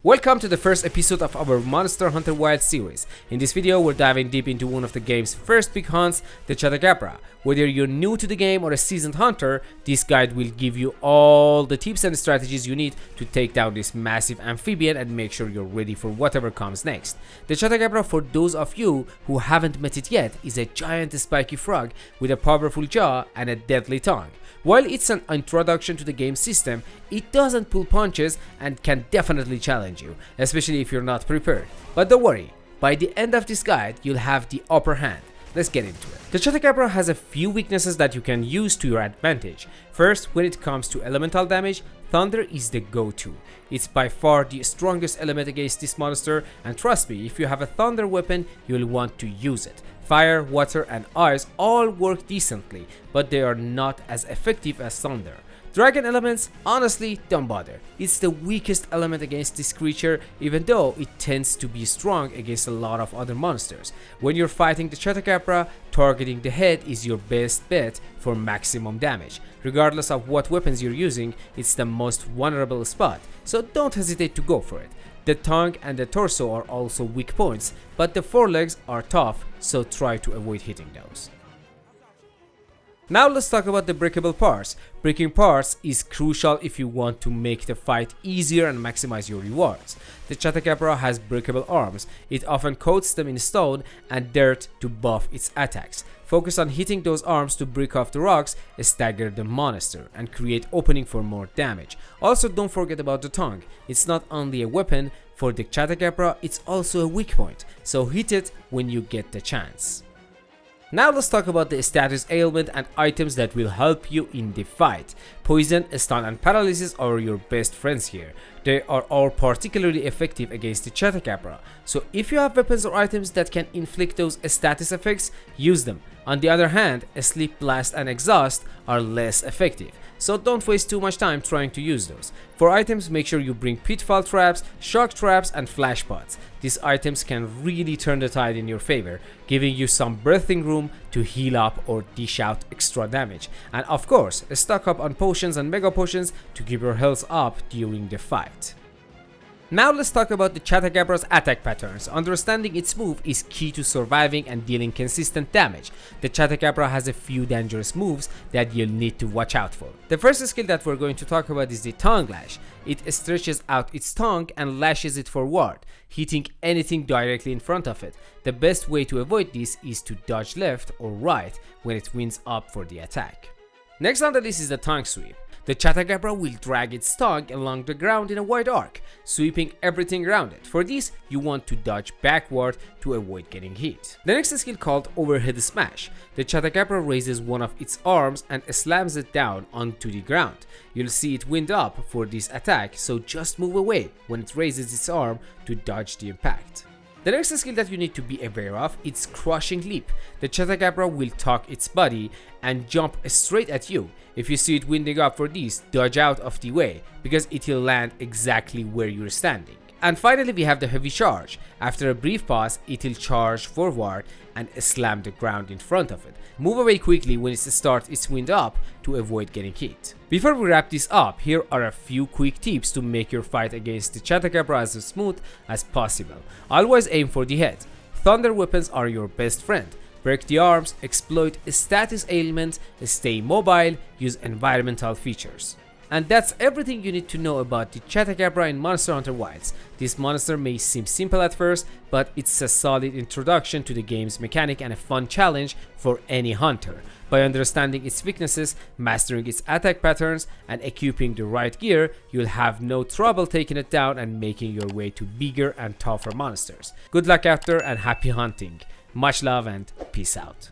Welcome to the first episode of our Monster Hunter Wilds series. In this video, we're diving deep into one of the game's first big hunts, the Chatacabra. Whether you're new to the game or a seasoned hunter, this guide will give you all the tips and strategies you need to take down this massive amphibian and make sure you're ready for whatever comes next. The Chatacabra, for those of you who haven't met it yet, is a giant spiky frog with a powerful jaw and a deadly tongue. While it's an introduction to the game system, it doesn't pull punches and can definitely challenge you, especially if you're not prepared. But don't worry, by the end of this guide, you'll have the upper hand. Let's get into it. The Chatacabra has a few weaknesses that you can use to your advantage. First, when it comes to elemental damage, Thunder is the go-to. It's by far the strongest element against this monster, and trust me, if you have a Thunder weapon, you'll want to use it. Fire, water, and ice all work decently, but they are not as effective as Thunder. Dragon elements, honestly, don't bother. It's the weakest element against this creature, even though it tends to be strong against a lot of other monsters. When you're fighting the Chatacabra, targeting the head is your best bet for maximum damage. Regardless of what weapons you're using, it's the most vulnerable spot, so don't hesitate to go for it. The tongue and the torso are also weak points, but the forelegs are tough, so try to avoid hitting those. Now let's talk about the breakable parts. Breaking parts is crucial if you want to make the fight easier and maximize your rewards. The Chatacabra has breakable arms. It often coats them in stone and dirt to buff its attacks. Focus on hitting those arms to break off the rocks, stagger the monster, and create opening for more damage. Also, don't forget about the tongue. It's not only a weapon for the Chatacabra, it's also a weak point, so hit it when you get the chance. Now let's talk about the status ailment and items that will help you in the fight. Poison, stun, and paralysis are your best friends here. They are all particularly effective against the Chatacabra, so if you have weapons or items that can inflict those status effects, use them. On the other hand, sleep, blast, and exhaust are less effective, so don't waste too much time trying to use those. For items, make sure you bring pitfall traps, shock traps, and flash pods. These items can really turn the tide in your favor, giving you some breathing room to heal up or dish out extra damage. And of course, stock up on potions and mega potions to keep your health up during the fight. Now let's talk about the Chatagabra's attack patterns. Understanding its move is key to surviving and dealing consistent damage. The Chatacabra has a few dangerous moves that you'll need to watch out for. The first skill that we're going to talk about is the tongue lash. It stretches out its tongue and lashes it forward, hitting anything directly in front of it. The best way to avoid this is to dodge left or right when it winds up for the attack. Next on the list is the tongue sweep. The Chatacabra will drag its tongue along the ground in a wide arc, sweeping everything around it. For this, you want to dodge backward to avoid getting hit. The next skill, called overhead smash. The Chatacabra raises one of its arms and slams it down onto the ground. You'll see it wind up for this attack, so just move away when it raises its arm to dodge the impact. The next skill that you need to be aware of is crushing leap. The Chatacabra will tuck its body and jump straight at you. If you see it winding up for this, dodge out of the way, because it will land exactly where you're standing. And finally, we have the heavy charge. After a brief pause, it will charge forward and slam the ground in front of it. Move away quickly when it starts its wind up to avoid getting hit. Before we wrap this up, here are a few quick tips to make your fight against the Chatacabra as smooth as possible. Always aim for the head. Thunder weapons are your best friend. Break the arms, exploit status ailments, stay mobile, use environmental features. And that's everything you need to know about the Chatacabra in Monster Hunter Wilds. This monster may seem simple at first, but it's a solid introduction to the game's mechanic and a fun challenge for any hunter. By understanding its weaknesses, mastering its attack patterns, and equipping the right gear, you'll have no trouble taking it down and making your way to bigger and tougher monsters. Good luck out there and happy hunting. Much love and peace out.